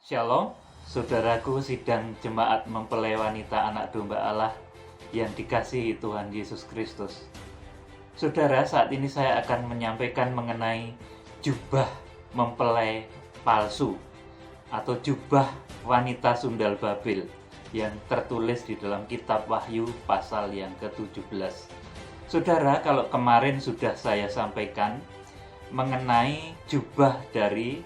Shalom, saudaraku sidang jemaat mempelai wanita anak domba Allah yang dikasihi Tuhan Yesus Kristus. Saudara, saat ini saya akan menyampaikan mengenai jubah mempelai palsu atau jubah wanita sundal Babel yang tertulis di dalam kitab Wahyu pasal yang ke-17. Saudara, kalau kemarin sudah saya sampaikan mengenai jubah dari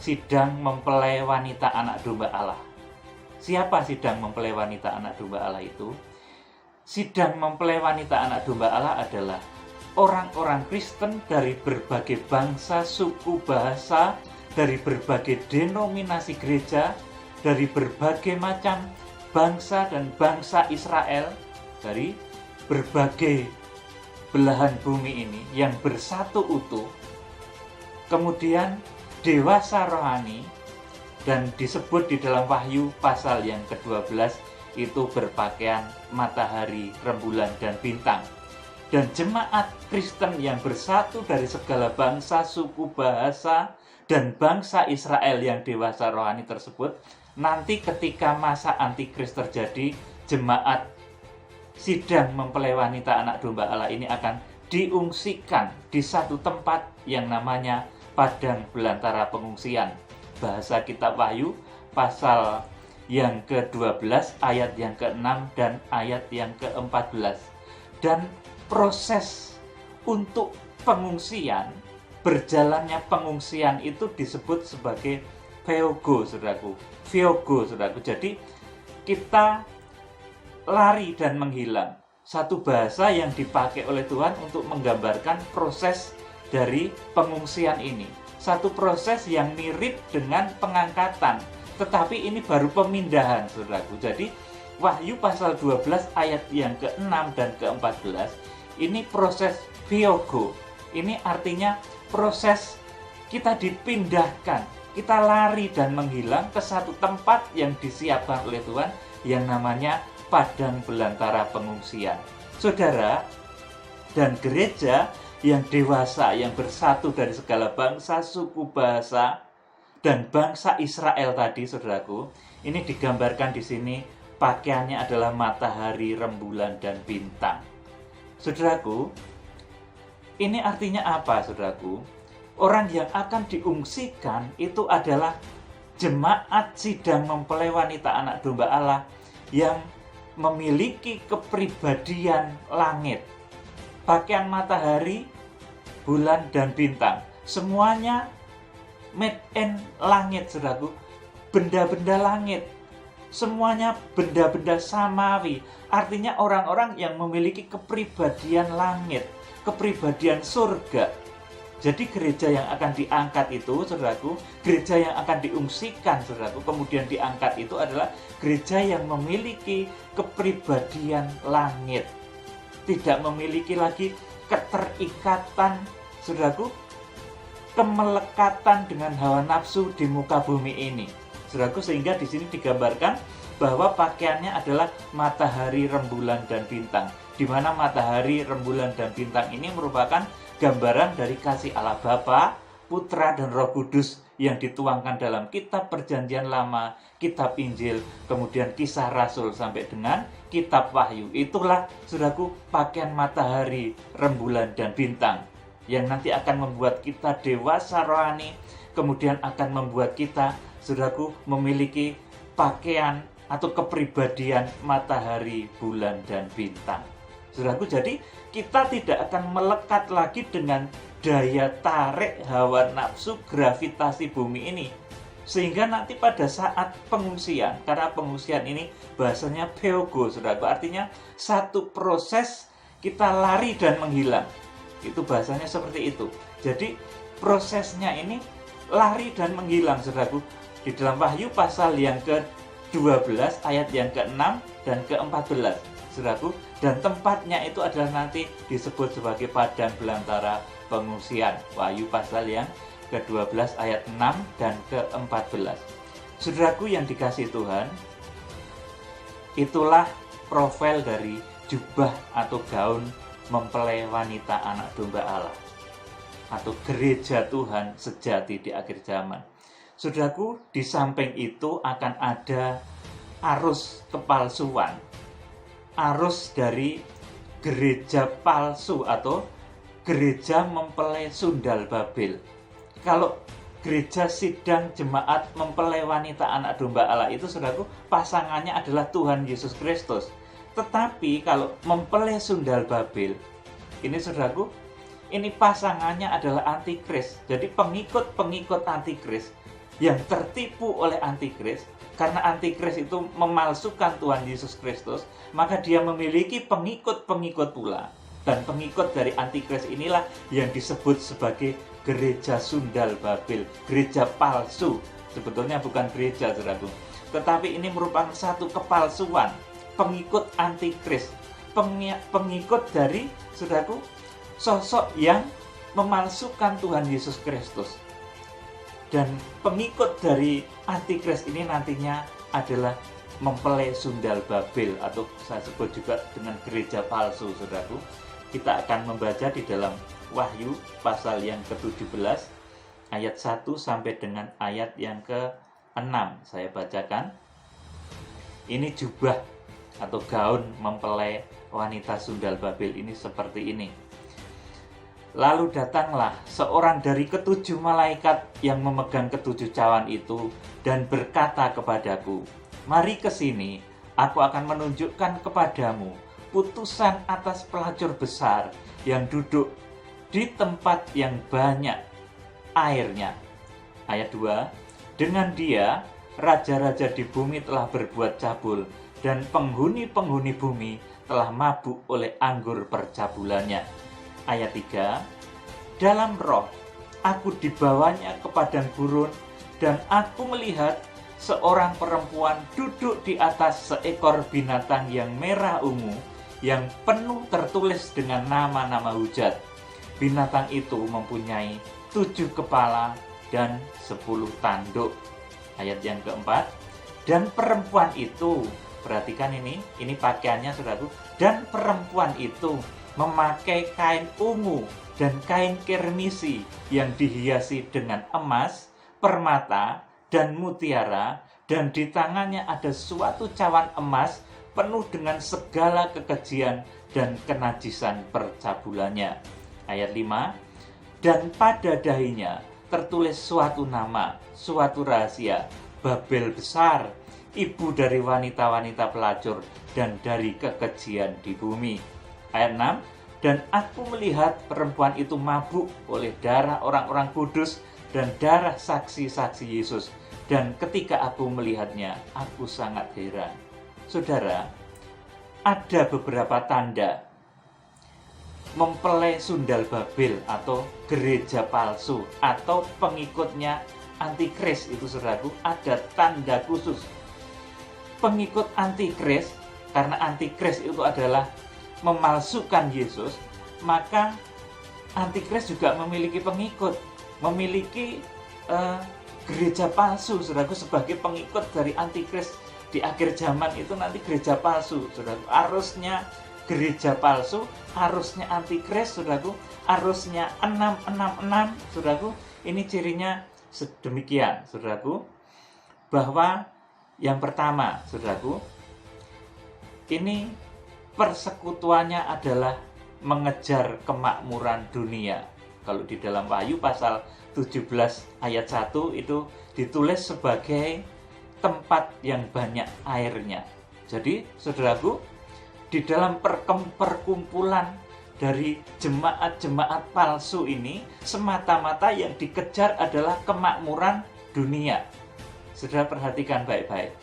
sidang mempelai wanita anak domba Allah. Siapa sidang mempelai wanita anak domba Allah itu? Sidang mempelai wanita anak domba Allah adalah orang-orang Kristen dari berbagai bangsa, suku, bahasa, dari berbagai denominasi gereja, dari berbagai macam bangsa dan bangsa Israel, dari berbagai belahan bumi ini yang bersatu utuh, kemudian dewasa rohani, dan disebut di dalam Wahyu pasal yang ke-12 itu berpakaian matahari, rembulan, dan bintang. Dan jemaat Kristen yang bersatu dari segala bangsa, suku, bahasa, dan bangsa Israel yang dewasa rohani tersebut, nanti ketika masa antikris terjadi, jemaat sidang mempelai wanita anak domba Allah ini akan diungsikan di satu tempat yang namanya padang belantara pengungsian. Bahasa kitab Wahyu pasal yang ke-12 ayat yang ke-6 dan ayat yang ke-14. Dan proses untuk pengungsian, berjalannya pengungsian itu disebut sebagai Feogo, saudaraku. Feogo, saudaraku. Jadi kita lari dan menghilang. Satu bahasa yang dipakai oleh Tuhan untuk menggambarkan proses dari pengungsian ini. Satu proses yang mirip dengan pengangkatan, tetapi ini baru pemindahan, saudaraku. Jadi Wahyu pasal 12 ayat yang ke-6 dan ke-14 ini proses Feogo. Ini artinya proses kita dipindahkan, kita lari dan menghilang ke satu tempat yang disiapkan oleh Tuhan yang namanya padang belantara pengungsian. Saudara, dan gereja yang dewasa, yang bersatu dari segala bangsa, suku, bahasa, dan bangsa Israel tadi, saudaraku, ini digambarkan di sini pakaiannya adalah matahari, rembulan, dan bintang. Saudaraku, ini artinya apa, saudaraku? Orang yang akan diungsikan itu adalah jemaat sidang mempelai wanita anak domba Allah yang memiliki kepribadian langit. Pakaian matahari, bulan, dan bintang, semuanya made in langit, saudaraku. Benda-benda langit, semuanya benda-benda samawi. Artinya orang-orang yang memiliki kepribadian langit, kepribadian surga. Jadi gereja yang akan diangkat itu, saudaraku, gereja yang akan diungsikan, saudaraku, kemudian diangkat itu adalah gereja yang memiliki kepribadian langit. Tidak memiliki lagi keterikatan, saudaraku, kemelekatan dengan hawa nafsu di muka bumi ini, saudaraku. Sehingga di sini digambarkan bahwa pakaiannya adalah matahari, rembulan, dan bintang, di mana matahari, rembulan, dan bintang ini merupakan gambaran dari kasih Allah Bapa, Putra, dan Roh Kudus yang dituangkan dalam kitab Perjanjian Lama, kitab Injil, kemudian Kisah Rasul sampai dengan kitab Wahyu. Itulah, saudaraku, pakaian matahari, rembulan, dan bintang yang nanti akan membuat kita dewasa rohani, kemudian akan membuat kita, saudaraku, memiliki pakaian atau kepribadian matahari, bulan, dan bintang. Saudaraku, jadi kita tidak akan melekat lagi dengan daya tarik hawa nafsu gravitasi bumi ini. Sehingga nanti pada saat pengungsian, karena pengungsian ini bahasanya Feogo, saudaraku, artinya satu proses kita lari dan menghilang. Itu bahasanya seperti itu. Jadi prosesnya ini lari dan menghilang, saudaraku. Di dalam Wahyu pasal yang ke-12 ayat yang ke-6 dan ke-14, saudaraku. Dan tempatnya itu adalah nanti disebut sebagai padang belantara pengungsian. Wahyu pasal yang ke-12 ayat 6 dan ke-14. Saudaraku yang dikasihi Tuhan, itulah profil dari jubah atau gaun mempelai wanita anak domba Allah atau gereja Tuhan sejati di akhir zaman. Saudaraku, di samping itu akan ada arus kepalsuan, arus dari gereja palsu atau gereja mempelai sundal Babel. Kalau gereja sidang jemaat mempelai wanita anak domba Allah itu, saudaraku, pasangannya adalah Tuhan Yesus Kristus. Tetapi kalau mempelai sundal Babel, ini saudaraku, ini pasangannya adalah antikris. Jadi pengikut-pengikut antikris yang tertipu oleh antikris, karena antikris itu memalsukan Tuhan Yesus Kristus, maka dia memiliki pengikut-pengikut pula. Dan pengikut dari antikris inilah yang disebut sebagai gereja sundal Babel, gereja palsu. Sebetulnya bukan gereja, saudaraku, tetapi ini merupakan satu kepalsuan, pengikut antikris, pengikut dari, saudaraku, sosok yang memalsukan Tuhan Yesus Kristus. Dan pengikut dari antikris ini nantinya adalah mempelai sundal Babel, atau saya sebut juga dengan gereja palsu, saudaraku. Kita akan membaca di dalam Wahyu pasal yang ke-17 ayat 1 sampai dengan ayat yang ke-6. Saya bacakan. Ini jubah atau gaun mempelai wanita sundal Babel ini seperti ini. Lalu datanglah seorang dari ketujuh malaikat yang memegang ketujuh cawan itu dan berkata kepadaku, "Mari ke sini, aku akan menunjukkan kepadamu putusan atas pelacur besar yang duduk di tempat yang banyak airnya." Ayat 2, dengan dia raja-raja di bumi telah berbuat cabul dan penghuni-penghuni bumi telah mabuk oleh anggur percabulannya. Ayat 3, dalam roh aku dibawanya ke padang gurun dan aku melihat seorang perempuan duduk di atas seekor binatang yang merah ungu yang penuh tertulis dengan nama-nama hujat. Binatang itu mempunyai 7 kepala dan 10 tanduk. Ayat yang keempat, dan perempuan itu, perhatikan ini pakaiannya, saudaraku, dan perempuan itu memakai kain ungu dan kain kirmisi yang dihiasi dengan emas, permata, dan mutiara, dan di tangannya ada suatu cawan emas penuh dengan segala kekejian dan kenajisan percabulannya. Ayat 5, dan pada dahinya tertulis suatu nama, suatu rahasia, Babel besar, ibu dari wanita-wanita pelacur dan dari kekejian di bumi. Ayat 6, dan aku melihat perempuan itu mabuk oleh darah orang-orang kudus dan darah saksi-saksi Yesus. Dan ketika aku melihatnya, aku sangat heran. Saudara, ada beberapa tanda mempelai sundal Babel atau gereja palsu atau pengikutnya antikris itu, saudaraku, ada tanda khusus. Pengikut antikris, karena antikris itu adalah memalsukan Yesus, maka antikris juga memiliki pengikut, memiliki gereja palsu, saudaraku, sebagai pengikut dari antikris. Di akhir zaman itu nanti gereja palsu, saudaraku. Arusnya gereja palsu, arusnya antikris, saudaraku, arusnya 666, saudaraku. Ini cirinya sedemikian, saudaraku, bahwa yang pertama, saudaraku, ini persekutuannya adalah mengejar kemakmuran dunia. Kalau di dalam Wahyu pasal 17 ayat 1 itu ditulis sebagai tempat yang banyak airnya. Jadi, saudaraku, di dalam perkumpulan dari jemaat-jemaat palsu ini, semata-mata yang dikejar adalah kemakmuran dunia. Saudara perhatikan baik-baik.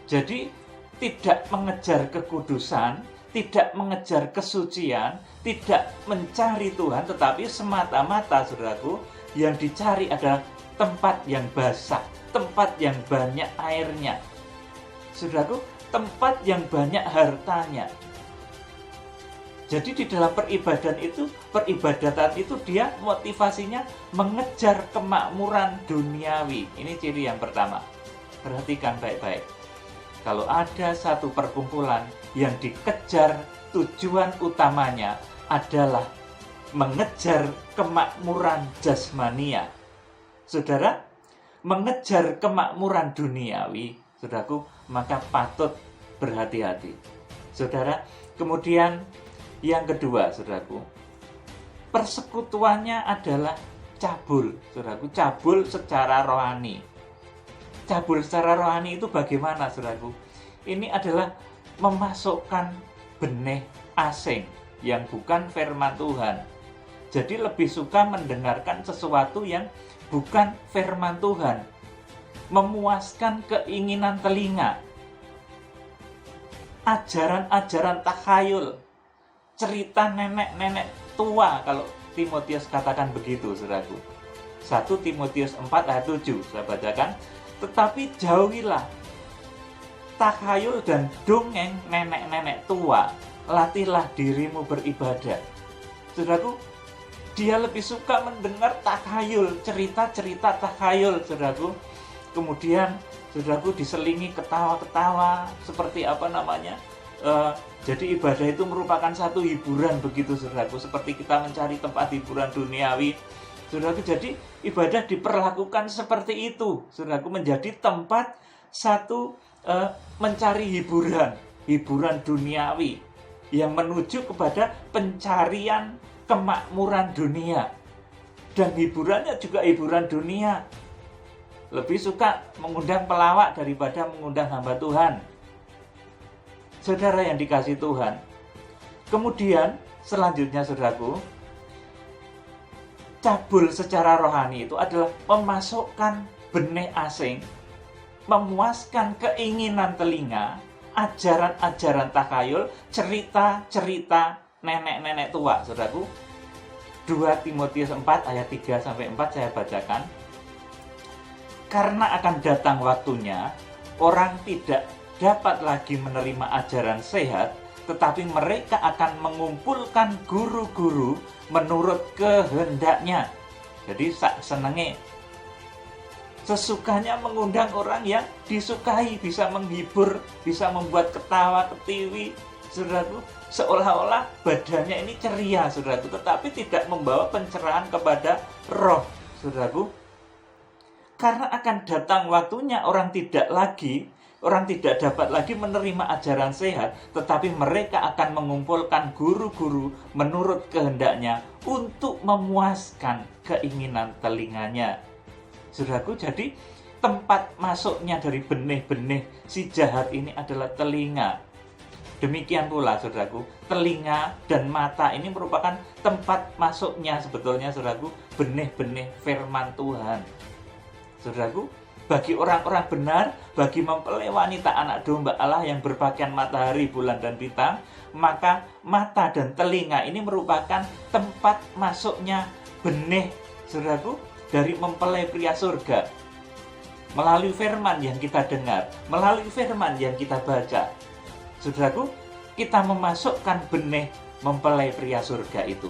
Jadi, tidak mengejar kekudusan, tidak mengejar kesucian, tidak mencari Tuhan, tetapi semata-mata, saudaraku, yang dicari adalah tempat yang basah, tempat yang banyak airnya. Saudaraku, tempat yang banyak hartanya. Jadi di dalam peribadatan itu dia motivasinya mengejar kemakmuran duniawi. Ini ciri yang pertama. Perhatikan baik-baik. Kalau ada satu perkumpulan yang dikejar tujuan utamanya adalah mengejar kemakmuran jasmania, saudara, mengejar kemakmuran duniawi, saudaraku, maka patut berhati-hati. Saudara, kemudian yang kedua, saudaraku, persekutuannya adalah cabul, saudaraku, cabul secara rohani. Cabul secara rohani itu bagaimana, saudaraku? Ini adalah memasukkan benih asing yang bukan firman Tuhan. Jadi lebih suka mendengarkan sesuatu yang bukan firman Tuhan, memuaskan keinginan telinga, ajaran-ajaran takhayul, cerita nenek-nenek tua, kalau Timotius katakan begitu, saudaraku. 1 Timotius 4 ayat 7 saya bacakan. Tetapi jauhilah takhayul dan dongeng nenek-nenek tua, latihlah dirimu beribadah. Saudaraku, dia lebih suka mendengar takhayul, cerita-cerita takhayul, saudaraku. Kemudian, saudaraku, diselingi ketawa-ketawa, seperti apa namanya? Jadi ibadah itu merupakan satu hiburan begitu, saudaraku. Seperti kita mencari tempat hiburan duniawi, saudaraku. Jadi ibadah diperlakukan seperti itu, saudaraku, menjadi tempat satu mencari hiburan duniawi yang menuju kepada pencarian kemakmuran dunia. Dan hiburannya juga hiburan dunia. Lebih suka mengundang pelawak daripada mengundang hamba Tuhan. Saudara yang dikasihi Tuhan. Kemudian selanjutnya, saudaraku, cabul secara rohani itu adalah memasukkan benih asing, memuaskan keinginan telinga, ajaran-ajaran takhayul, cerita-cerita nenek-nenek tua, saudaraku. 2 Timotius 4 ayat 3-4 saya bacakan. Karena akan datang waktunya, orang tidak dapat lagi menerima ajaran sehat, tetapi mereka akan mengumpulkan guru-guru menurut kehendaknya. Jadi senengnya, sesukanya mengundang orang yang disukai, bisa menghibur, bisa membuat ketawa ketiwi, saudaraku, seolah-olah badannya ini ceria, saudaraku, tetapi tidak membawa pencerahan kepada roh, saudaraku. Karena akan datang waktunya orang tidak dapat lagi menerima ajaran sehat, tetapi mereka akan mengumpulkan guru-guru menurut kehendaknya untuk memuaskan keinginan telinganya. Saudaraku, jadi tempat masuknya dari benih-benih si jahat ini adalah telinga. Demikian pula, saudaraku, telinga dan mata ini merupakan tempat masuknya sebetulnya, saudaraku, benih-benih firman Tuhan. Saudaraku, bagi orang-orang benar, bagi mempelai wanita anak domba Allah yang berpakaian matahari, bulan, dan bintang, maka mata dan telinga ini merupakan tempat masuknya benih, saudaraku, dari mempelai pria surga. Melalui firman yang kita dengar, melalui firman yang kita baca, saudaraku, kita memasukkan benih mempelai pria surga itu.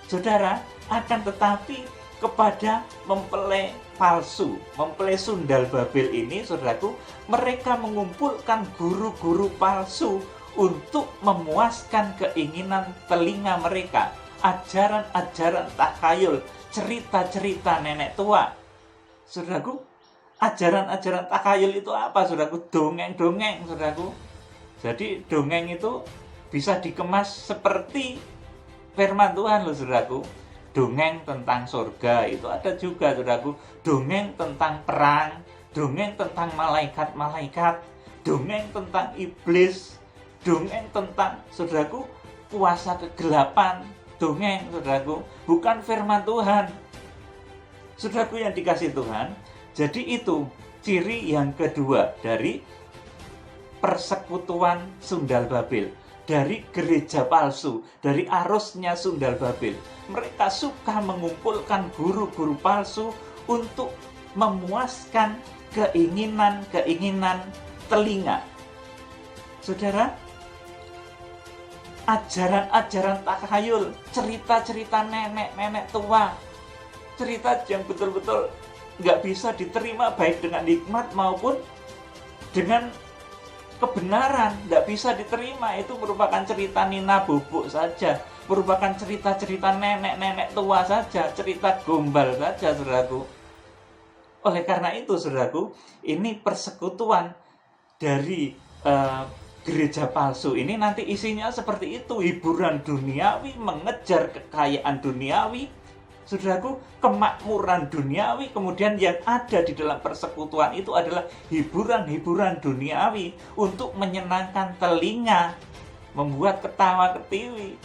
Saudara, akan tetapi kepada mempelai palsu, mempelai sundal Babel ini, saudaraku, mereka mengumpulkan guru-guru palsu untuk memuaskan keinginan telinga mereka. Ajaran-ajaran takhayul, cerita-cerita nenek tua. Saudaraku, ajaran-ajaran takhayul itu apa, saudaraku? Dongeng-dongeng, saudaraku. Jadi dongeng itu bisa dikemas seperti firman Tuhan loh, saudaraku. Dongeng tentang surga itu ada juga, saudaraku. Dongeng tentang perang, dongeng tentang malaikat-malaikat, dongeng tentang iblis, dongeng tentang, saudaraku, kuasa kegelapan. Dongeng, saudaraku, bukan firman Tuhan. Saudaraku yang dikasihi Tuhan, jadi itu ciri yang kedua dari persekutuan sundal Babel, dari gereja palsu, dari arusnya sundal Babel. Mereka suka mengumpulkan guru-guru palsu untuk memuaskan keinginan-keinginan telinga. Saudara, ajaran-ajaran takhayul, cerita-cerita nenek-nenek tua, cerita yang betul-betul nggak bisa diterima baik dengan hikmat maupun dengan kebenaran, tidak bisa diterima. Itu merupakan cerita Nina Bubuk saja, merupakan cerita-cerita nenek-nenek tua saja, cerita gombal saja, saudaraku. Oleh karena itu, saudaraku, ini persekutuan dari gereja palsu ini nanti isinya seperti itu, hiburan duniawi, mengejar kekayaan duniawi, saudaraku, kemakmuran duniawi. Kemudian yang ada di dalam persekutuan itu adalah hiburan-hiburan duniawi untuk menyenangkan telinga, membuat ketawa ketiwi.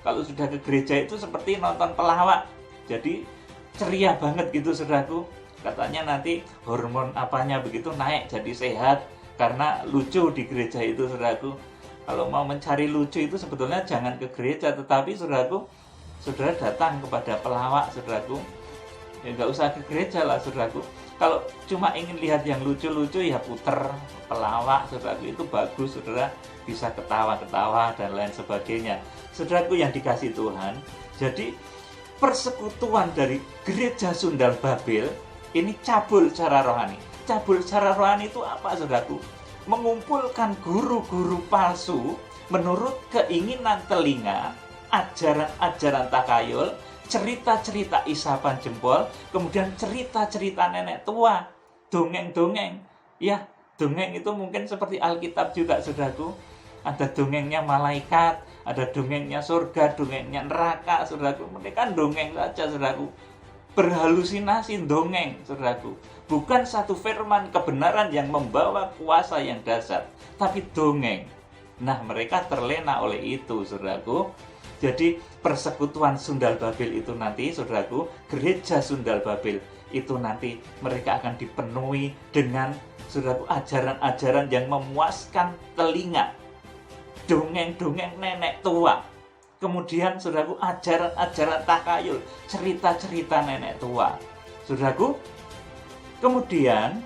Kalau sudah ke gereja itu seperti nonton pelawak, jadi ceria banget gitu, saudaraku. Katanya nanti hormon apanya begitu naik, jadi sehat karena lucu di gereja itu, saudaraku. Kalau mau mencari lucu itu sebetulnya jangan ke gereja, tetapi saudaraku, saudara datang kepada pelawak, saudaraku. Ya nggak usah ke gereja lah, saudaraku. Kalau cuma ingin lihat yang lucu-lucu ya puter pelawak, saudaraku, itu bagus, saudara bisa ketawa-ketawa dan lain sebagainya. Saudaraku yang dikasih Tuhan, jadi persekutuan dari gereja Sundal Babel ini cabul secara rohani. Cabul secara rohani itu apa, saudaraku? Mengumpulkan guru-guru palsu menurut keinginan telinga, ajaran-ajaran takayul, cerita-cerita isapan jempol, kemudian cerita-cerita nenek tua, dongeng-dongeng. Ya, dongeng itu mungkin seperti Alkitab juga, saudaraku. Ada dongengnya malaikat, ada dongengnya surga, dongengnya neraka, saudaraku. Mereka dongeng saja, saudaraku. Berhalusinasi dongeng, saudaraku. Bukan satu firman kebenaran yang membawa kuasa yang dahsyat, tapi dongeng. Nah, mereka terlena oleh itu, saudaraku. Jadi persekutuan Sundal Babel itu nanti, saudaraku, gereja Sundal Babel itu nanti mereka akan dipenuhi dengan, saudaraku, ajaran-ajaran yang memuaskan telinga, dongeng-dongeng nenek tua. Kemudian, saudaraku, ajaran-ajaran takayul, cerita-cerita nenek tua. Saudaraku, kemudian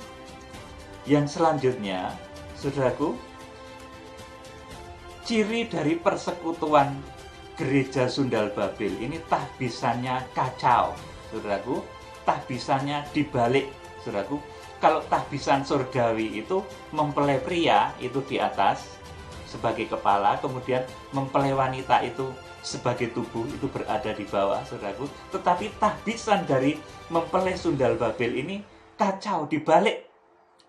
yang selanjutnya, saudaraku, ciri dari persekutuan gereja Sundal Babel ini tahbisannya kacau, saudaraku. Tahbisannya dibalik, saudaraku. Kalau tahbisan surgawi itu mempelai pria itu di atas sebagai kepala, kemudian mempelai wanita itu sebagai tubuh itu berada di bawah, saudaraku. Tetapi tahbisan dari mempelai Sundal Babel ini kacau, dibalik.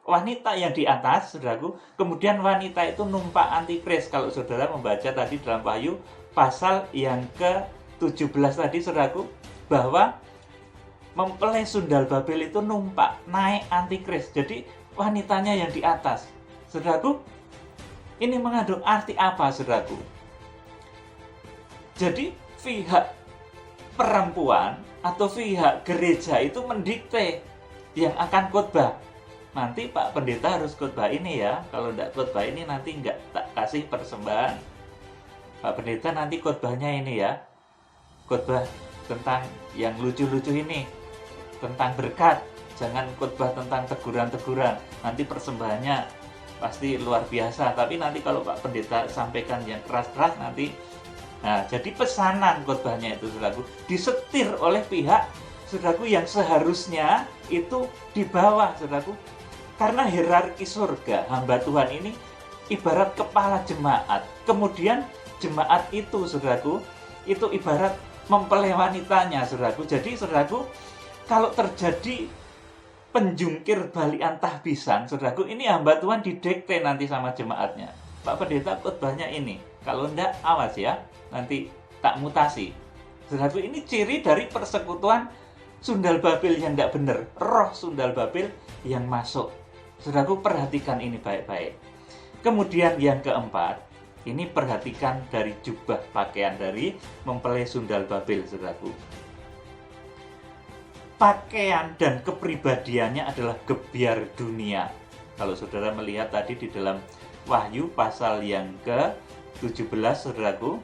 Wanita yang di atas, saudaraku, kemudian wanita itu numpak antikris. Kalau saudara membaca tadi dalam Wahyu pasal yang ke-17 tadi, saudaraku, bahwa mempelai Sundal Babel itu numpak naik antikris. Jadi wanitanya yang di atas, saudaraku. Ini mengandung arti apa, saudaraku? Jadi pihak perempuan atau pihak gereja itu mendikte yang akan khotbah. Nanti Pak Pendeta harus khotbah ini ya. Kalau tidak khotbah ini nanti nggak tak kasih persembahan. Pak Pendeta nanti khotbahnya ini ya. Khotbah tentang yang lucu-lucu ini. Tentang berkat. Jangan khotbah tentang teguran-teguran. Nanti persembahannya pasti luar biasa. Tapi nanti kalau Pak Pendeta sampaikan yang keras-keras nanti. Nah, jadi pesanan khotbahnya itu, saudaraku, disetir oleh pihak, saudaraku, yang seharusnya itu di bawah, saudaraku. Karena hierarki surga, hamba Tuhan ini ibarat kepala jemaat. Kemudian jemaat itu, saudaraku, itu ibarat mempelai wanitanya, saudaraku. Jadi, saudaraku, kalau terjadi penjungkir balikan tahbisan, saudaraku, ini hamba Tuhan didikte nanti sama jemaatnya. Pak Pendeta khotbahnya ini. Kalau enggak, awas ya, nanti tak mutasi. Saudaraku, ini ciri dari persekutuan Sundal Babel yang enggak benar. Roh Sundal Babel yang masuk. Saudaraku, perhatikan ini baik-baik. Kemudian yang keempat, ini perhatikan dari jubah pakaian dari mempelai Sundal Babel, saudaraku. Pakaian dan kepribadiannya adalah gebiar dunia. Kalau saudara melihat tadi di dalam Wahyu pasal yang ke-17, saudaraku.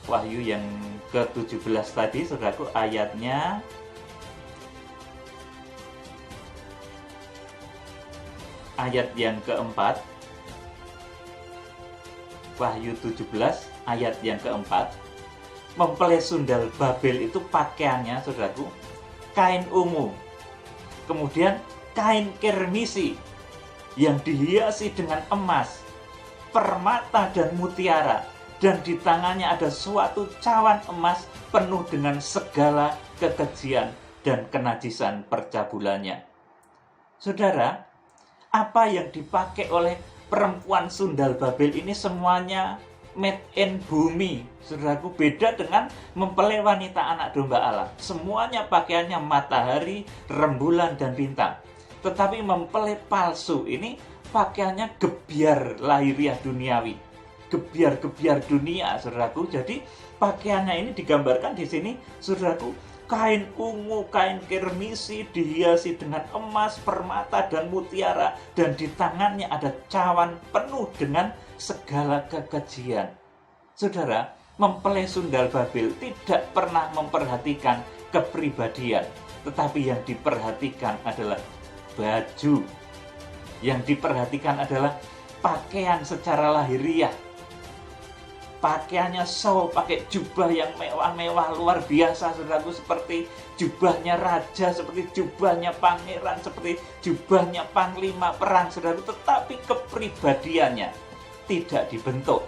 Wahyu yang ke-17 tadi, saudaraku, ayatnya ayat yang keempat. Wahyu 17 ayat yang keempat. Mempelai Sundal Babel itu pakaiannya, saudaraku, kain ungu. Kemudian kain kirmisi yang dihiasi dengan emas, permata dan mutiara, dan di tangannya ada suatu cawan emas penuh dengan segala kekejian dan kenajisan percabulannya. Saudara, apa yang dipakai oleh perempuan sundal Babel ini semuanya made in bumi. Saudaraku, beda dengan mempelai wanita anak domba Allah. Semuanya pakaiannya matahari, rembulan, dan bintang. Tetapi mempelai palsu ini pakaiannya gebiar lahiriah duniawi. Gebiar-gebiar dunia, saudaraku. Jadi pakaiannya ini digambarkan di sini, saudaraku, kain ungu, kain kirmisi dihiasi dengan emas, permata, dan mutiara, dan di tangannya ada cawan penuh dengan segala kekejian. Saudara, mempelai sundal Babel tidak pernah memperhatikan kepribadian, tetapi yang diperhatikan adalah baju. Yang diperhatikan adalah pakaian secara lahiriah. Pakaiannya pakai jubah yang mewah-mewah luar biasa, saudaraku, seperti jubahnya raja, seperti jubahnya pangeran, seperti jubahnya panglima perang, saudaraku, tetapi kepribadiannya tidak dibentuk.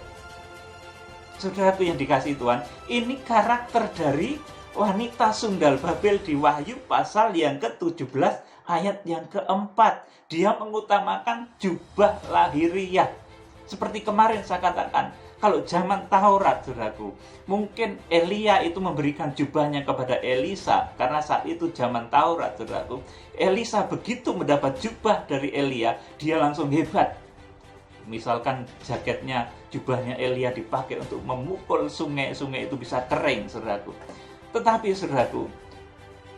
Saudaraku yang dikasihi Tuhan, ini karakter dari wanita sundal Babel di Wahyu pasal yang ke-17 ayat yang keempat. Dia mengutamakan jubah lahiriah. Seperti kemarin saya katakan, kalau zaman Taurat, saudaraku, mungkin Elia itu memberikan jubahnya kepada Elisa, karena saat itu zaman Taurat, saudaraku. Elisa begitu mendapat jubah dari Elia, dia langsung hebat. Misalkan jaketnya, jubahnya Elia dipakai untuk memukul sungai itu bisa kering, saudaraku. Tetapi, saudaraku,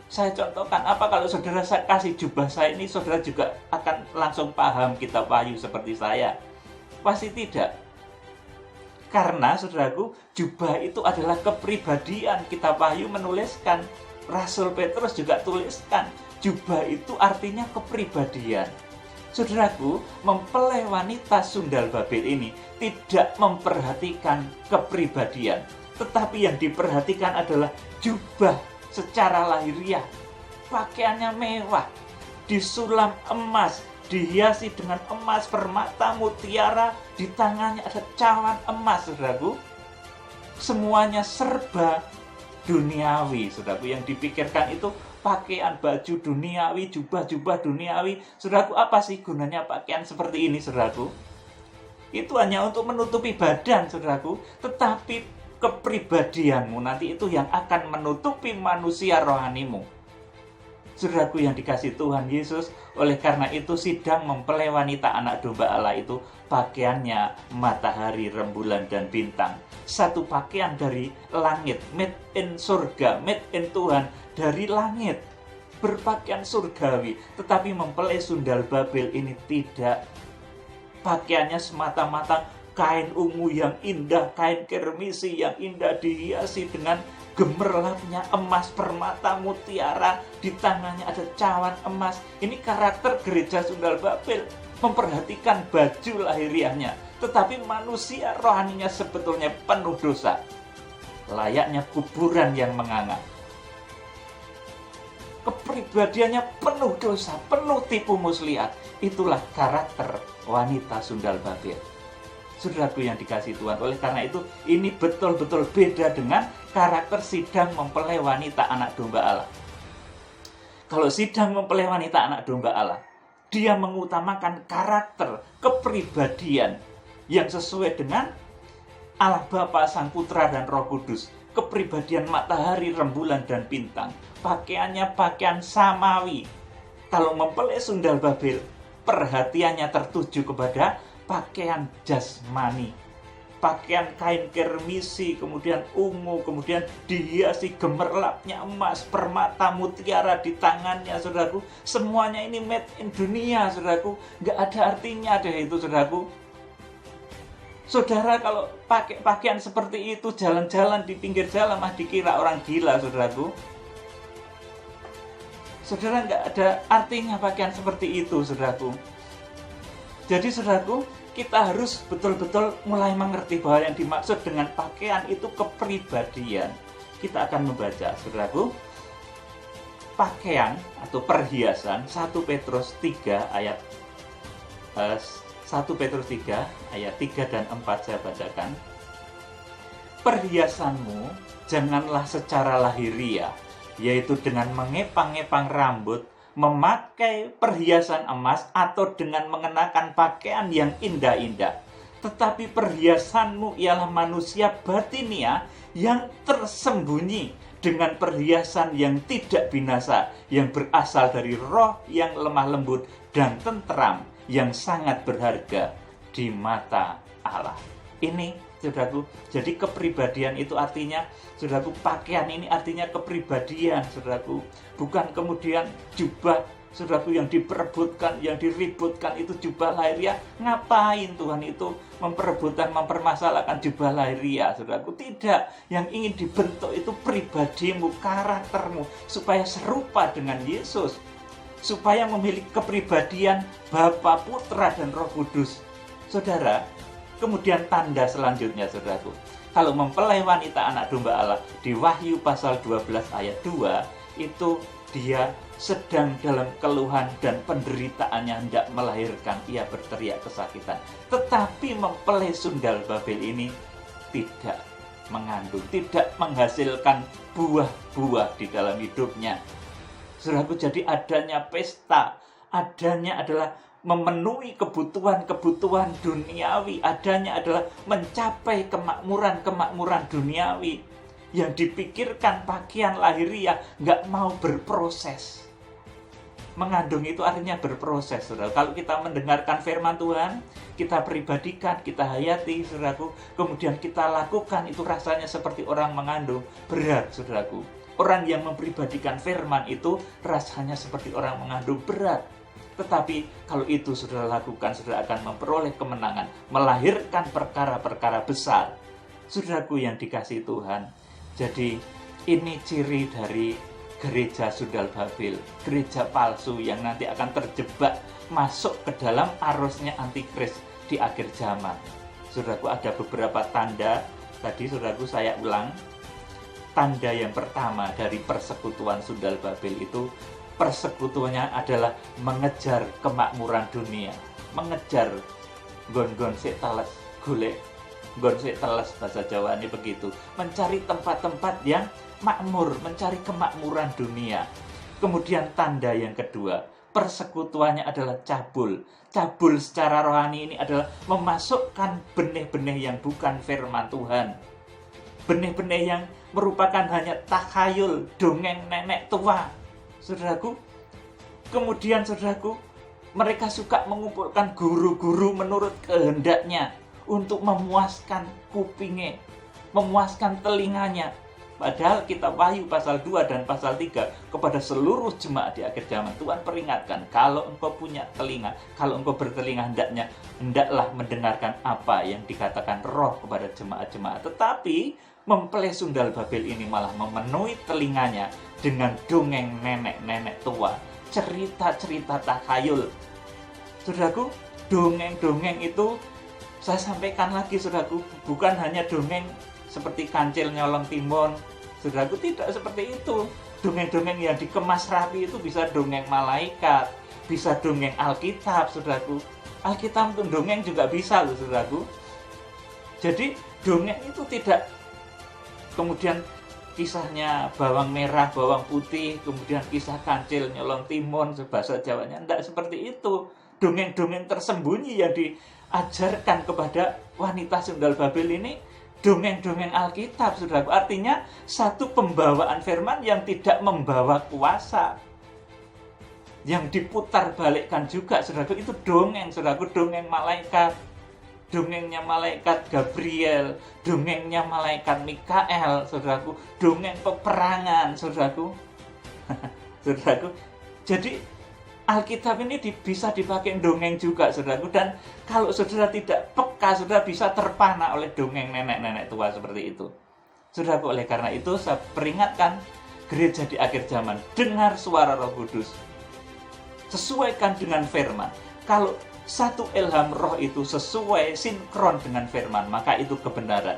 saya contohkan, apa kalau saudara saya kasih jubah saya ini, saudara juga akan langsung paham kitab Wahyu seperti saya? Pasti tidak. Karena, saudaraku, jubah itu adalah kepribadian. Kitab Wahyu menuliskan, Rasul Petrus juga tuliskan, jubah itu artinya kepribadian. Saudaraku, mempelai wanita sundal Babel ini tidak memperhatikan kepribadian, tetapi yang diperhatikan adalah jubah secara lahiriah. Pakaiannya mewah, disulam emas, dihiasi dengan emas, permata, mutiara, di tangannya ada cawan emas, saudaraku. Semuanya serba duniawi, saudaraku. Yang dipikirkan itu pakaian, baju duniawi, jubah-jubah duniawi. Saudaraku, apa sih gunanya pakaian seperti ini, saudaraku? Itu hanya untuk menutupi badan, saudaraku. Tetapi kepribadianmu nanti itu yang akan menutupi manusia rohanimu. Saudaraku yang dikasihi Tuhan Yesus, oleh karena itu sidang mempelai wanita anak domba Allah itu pakaiannya matahari, rembulan, dan bintang. Satu pakaian dari langit, made in surga, made in Tuhan, dari langit, berpakaian surgawi. Tetapi mempelai sundal Babel ini tidak. Pakaiannya semata-mata kain ungu yang indah, kain kirmisi yang indah dihiasi dengan gemerlapnya emas, permata, mutiara, di tangannya ada cawan emas. Ini karakter gereja sundal Babel, memperhatikan baju lahiriahnya, tetapi manusia rohaninya sebetulnya penuh dosa, layaknya kuburan yang menganga. Kepribadiannya penuh dosa, penuh tipu muslihat. Itulah karakter wanita sundal Babel. Saudaraku yang dikasihi Tuhan, oleh karena itu ini betul-betul beda dengan karakter sidang mempelai wanita anak domba Allah. Kalau sidang mempelai wanita anak domba Allah, dia mengutamakan karakter, kepribadian yang sesuai dengan Allah Bapa, Sang Putra, dan Roh Kudus. Kepribadian matahari, rembulan, dan bintang. Pakaiannya pakaian samawi. Kalau mempelai sundal Babel, perhatiannya tertuju kepada pakaian jasmani, pakaian kain kirmisi, kemudian ungu, kemudian dihiasi gemerlapnya emas, permata, mutiara di tangannya, saudaraku. Semuanya ini made in dunia, saudaraku. Nggak ada artinya deh itu, saudaraku. Saudara kalau pakai pakaian seperti itu jalan-jalan di pinggir jalan mah dikira orang gila, saudaraku. Saudara, nggak ada artinya pakaian seperti itu, saudaraku. Jadi, saudaraku, kita harus betul-betul mulai mengerti bahwa yang dimaksud dengan pakaian itu kepribadian. Kita akan membaca, saudaraku, pakaian atau perhiasan 1 Petrus 3 ayat 1 Petrus 3 ayat 3 dan 4 saya bacakan. Perhiasanmu janganlah secara lahiriah, yaitu dengan mengepang-ngepang rambut, memakai perhiasan emas, atau dengan mengenakan pakaian yang indah-indah. Tetapi perhiasanmu ialah manusia batinia yang tersembunyi dengan perhiasan yang tidak binasa, yang berasal dari roh yang lemah lembut dan tenteram, yang sangat berharga di mata Allah. Ini, saudaraku, jadi kepribadian itu artinya, saudaraku, pakaian ini artinya kepribadian, saudaraku. Bukan kemudian jubah, saudaraku, yang diperebutkan, yang diributkan itu jubah lahiriah. Ngapain Tuhan itu memperebutkan, mempermasalahkan jubah lahiriah, saudaraku? Tidak. Yang ingin dibentuk itu pribadimu, karaktermu, supaya serupa dengan Yesus, supaya memiliki kepribadian Bapa, Putra, dan Roh Kudus. Saudara, kemudian tanda selanjutnya, saudaraku, kalau mempelai wanita anak domba Allah di Wahyu pasal 12 ayat 2, itu dia sedang dalam keluhan dan penderitaannya hendak melahirkan, ia berteriak kesakitan. Tetapi mempelai sundal Babel ini tidak mengandung, tidak menghasilkan buah-buah di dalam hidupnya. Saudaraku, jadi adanya pesta, adanya adalah memenuhi kebutuhan-kebutuhan duniawi, adanya adalah mencapai kemakmuran-kemakmuran duniawi. Yang dipikirkan pakaian lahiriah, nggak mau berproses. Mengandung itu artinya berproses, saudara. Kalau kita mendengarkan firman Tuhan, kita pribadikan, kita hayati, saudaraku, kemudian kita lakukan, itu rasanya seperti orang mengandung. Berat, saudaraku. Orang yang mempribadikan firman itu rasanya seperti orang mengandung, berat. Tetapi kalau itu saudara lakukan, saudara akan memperoleh kemenangan, melahirkan perkara-perkara besar. Saudaraku yang dikasihi Tuhan, jadi ini ciri dari gereja sundal Babel, gereja palsu yang nanti akan terjebak masuk ke dalam arusnya antikris di akhir zaman. Saudaraku, ada beberapa tanda, tadi saudaraku saya ulang. Tanda yang pertama dari persekutuan sundal Babel itu, persekutuannya adalah mengejar kemakmuran dunia, mengejar gon-gon sik teles golek gon sik teles, bahasa Jawa ini begitu, mencari tempat-tempat yang makmur, mencari kemakmuran dunia. Kemudian tanda yang kedua, persekutuannya adalah cabul. Cabul secara rohani ini adalah memasukkan benih-benih yang bukan firman Tuhan, benih-benih yang merupakan hanya takhayul, dongeng nenek tua, saudaraku. Kemudian saudaraku, mereka suka mengumpulkan guru-guru menurut kehendaknya untuk memuaskan kupingnya, memuaskan telinganya. Padahal kita Wahyu pasal 2 dan pasal 3 kepada seluruh jemaat di akhir zaman, Tuhan peringatkan, kalau engkau punya telinga, kalau engkau bertelinga, hendaklah mendengarkan apa yang dikatakan Roh kepada jemaat-jemaat. Tetapi mempelai sundal Babel ini malah memenuhi telinganya dengan dongeng nenek-nenek tua, cerita-cerita takhayul. Saudaraku, dongeng-dongeng itu, saya sampaikan lagi, saudaraku, bukan hanya dongeng seperti kancil nyolong timun, saudaraku, tidak seperti itu. Dongeng-dongeng yang dikemas rapi itu bisa dongeng malaikat, bisa dongeng Alkitab, saudaraku. Alkitab untuk dongeng juga bisa loh, saudaraku. Jadi dongeng itu tidak kemudian kisahnya bawang merah, bawang putih, kemudian kisah kancil nyolong timun, bahasa Jawanya, tidak seperti itu. Dongeng-dongeng tersembunyi yang diajarkan kepada wanita sundal Babel ini, dongeng-dongeng Alkitab, saudaraku. Artinya satu pembawaan firman yang tidak membawa kuasa, yang diputar balikkan juga, saudaraku. Itu dongeng, saudaraku, dongeng malaikat, dongengnya malaikat Gabriel, dongengnya malaikat Mikael, saudaraku, dongeng peperangan, saudaraku. Saudaraku, jadi Alkitab ini bisa dipakai dongeng juga, saudaraku. Dan kalau saudara tidak peka, saudara bisa terpana oleh dongeng nenek-nenek tua seperti itu. Saudaraku, oleh karena itu saya peringatkan gereja di akhir zaman, dengar suara Roh Kudus, sesuaikan dengan firman. Kalau satu ilham roh itu sesuai, sinkron dengan firman, maka itu kebenaran.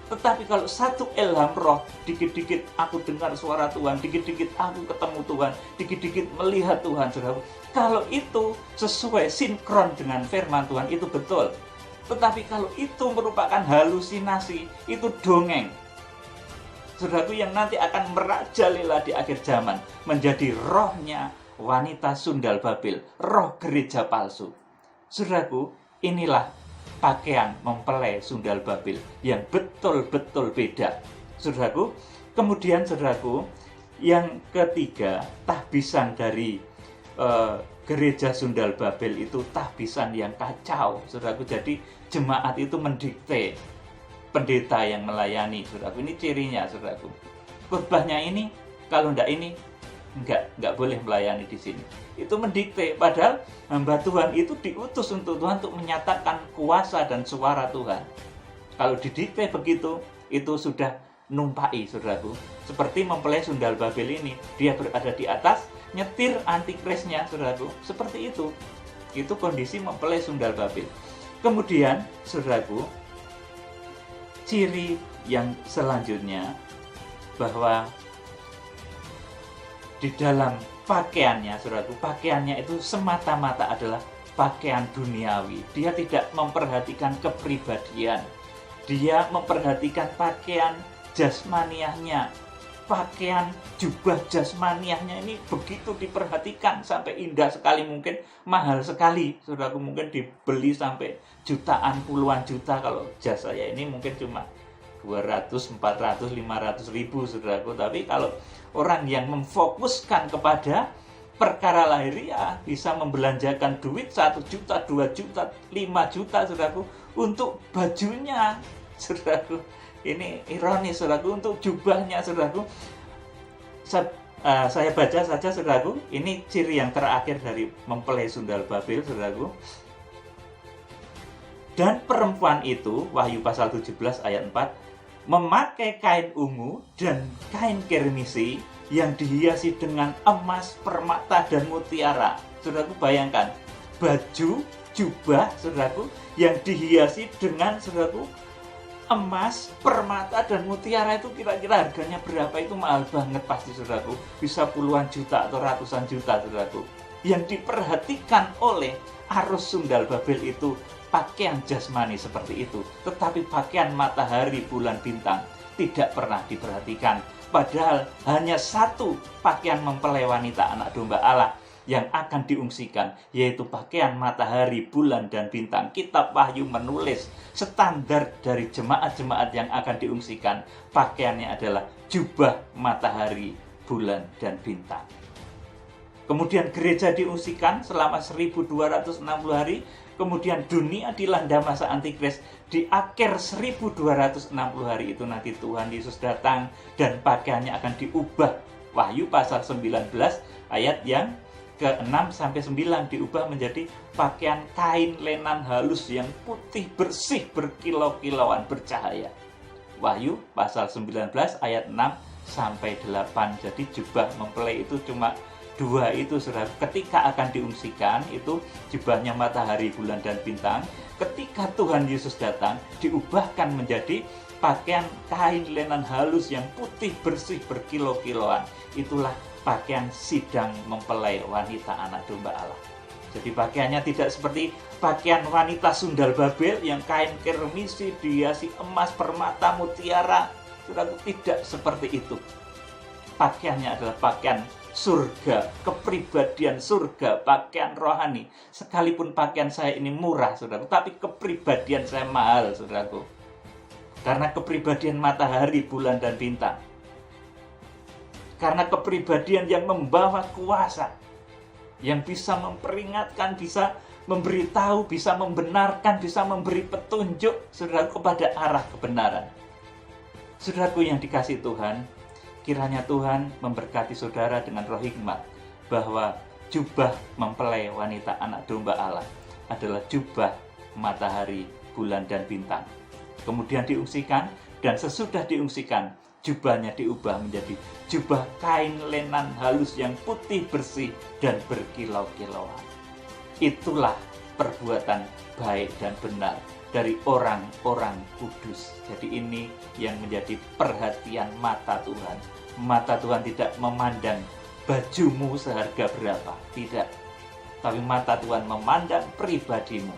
Tetapi kalau satu ilham roh, dikit-dikit aku dengar suara Tuhan, dikit-dikit aku ketemu Tuhan, dikit-dikit melihat Tuhan, saudara. Kalau itu sesuai, sinkron dengan firman Tuhan, itu betul. Tetapi kalau itu merupakan halusinasi, itu dongeng. saudaraku, yang nanti akan merajalela di akhir zaman, menjadi rohnya wanita sundal Babel, roh gereja palsu. Saudaraku, inilah pakaian mempelai sundal Babel yang betul-betul beda. Saudaraku, kemudian saudaraku, yang ketiga, tahbisan dari gereja sundal Babel itu tahbisan yang kacau, saudaraku. Jadi jemaat itu mendikte pendeta yang melayani, saudaraku. Ini cirinya, saudaraku. Khotbahnya ini, kalau enggak ini, enggak boleh melayani di sini. Itu mendikte, padahal hamba Tuhan itu diutus untuk Tuhan untuk menyatakan kuasa dan suara Tuhan. Kalau didikte begitu, itu sudah numpai, saudaraku. Seperti mempelai sundal Babel ini, dia berada di atas, nyetir antikrisnya, saudaraku. Seperti itu. Itu kondisi mempelai sundal Babel. Kemudian, saudaraku, ciri yang selanjutnya, bahwa di dalam pakaiannya, saudaraku, pakaiannya itu semata-mata adalah pakaian duniawi. Dia tidak memperhatikan kepribadian. Dia memperhatikan pakaian jasmaniahnya. Pakaian jubah jasmaniahnya ini begitu diperhatikan, sampai indah sekali, mungkin mahal sekali, saudaraku. Mungkin dibeli sampai jutaan, puluhan juta. Kalau jas saya ini mungkin cuma 200, 400, 500 ribu, saudaraku. Tapi kalau orang yang memfokuskan kepada perkara lahiriah, bisa membelanjakan duit 1 juta, 2 juta, 5 juta, saudaraku, untuk bajunya, saudaraku. Ini ironis, saudaraku, untuk jubahnya, saudaraku. Saya baca saja, saudaraku. Ini ciri yang terakhir dari mempelai sundal Babel, saudaraku. Dan perempuan itu, Wahyu pasal 17 ayat 4, memakai kain ungu dan kain kirmisi yang dihiasi dengan emas, permata, dan mutiara. Saudaraku, bayangkan, baju, jubah, saudaraku, yang dihiasi dengan, saudaraku, emas, permata, dan mutiara. Itu kira-kira harganya berapa? Itu mahal banget pasti, saudaraku. Bisa puluhan juta atau ratusan juta, saudaraku. Yang diperhatikan oleh arus sundal Babel itu pakaian jasmani seperti itu, tetapi pakaian matahari, bulan, bintang tidak pernah diperhatikan. Padahal hanya satu pakaian mempelai wanita anak domba Allah yang akan diungsikan, yaitu pakaian matahari, bulan, dan bintang. Kitab Wahyu menulis standar dari jemaat-jemaat yang akan diungsikan. Pakaiannya adalah jubah matahari, bulan, dan bintang. Kemudian gereja diungsikan selama 1260 hari. Kemudian dunia dilanda masa antikris. Di akhir 1260 hari itu nanti Tuhan Yesus datang dan pakaiannya akan diubah. Wahyu pasal 19 ayat yang ke-6 sampai 9 diubah menjadi pakaian kain lenan halus yang putih bersih, berkilau-kilauan, bercahaya. Wahyu pasal 19 ayat 6 sampai 8. Jadi jubah mempelai itu cuma 2 itu, saudara. Ketika akan diungsikan itu jubahnya matahari, bulan, dan bintang. Ketika Tuhan Yesus datang, diubahkan menjadi pakaian kain lenan halus yang putih bersih, berkilau-kilauan. Itulah pakaian sidang mempelai wanita anak domba Allah. Jadi pakaiannya tidak seperti pakaian wanita sundal Babel yang kain kirmisi dihiasi emas, permata, mutiara. Saudara, tidak seperti itu. Pakaiannya adalah pakaian surga, kepribadian surga, pakaian rohani. Sekalipun pakaian saya ini murah, saudara, tapi kepribadian saya mahal, saudaraku. Karena kepribadian matahari, bulan, dan bintang. Karena kepribadian yang membawa kuasa, yang bisa memperingatkan, bisa memberitahu, bisa membenarkan, bisa memberi petunjuk, saudaraku, kepada arah kebenaran. Saudaraku yang dikasihi Tuhan, kiranya Tuhan memberkati saudara dengan roh hikmat, bahwa jubah mempelai wanita anak domba Allah adalah jubah matahari, bulan, dan bintang. Kemudian diungsikan, dan sesudah diungsikan, jubahnya diubah menjadi jubah kain lenan halus yang putih bersih dan berkilau-kilauan. Itulah perbuatan baik dan benar dari orang-orang kudus. Jadi ini yang menjadi perhatian mata Tuhan. Mata Tuhan tidak memandang bajumu seharga berapa, tidak. Tapi mata Tuhan memandang pribadimu.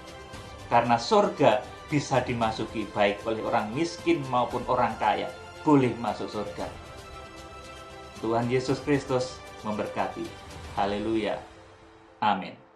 Karena surga bisa dimasuki baik oleh orang miskin maupun orang kaya. boleh masuk surga. Tuhan Yesus Kristus memberkati. Haleluya. Amin.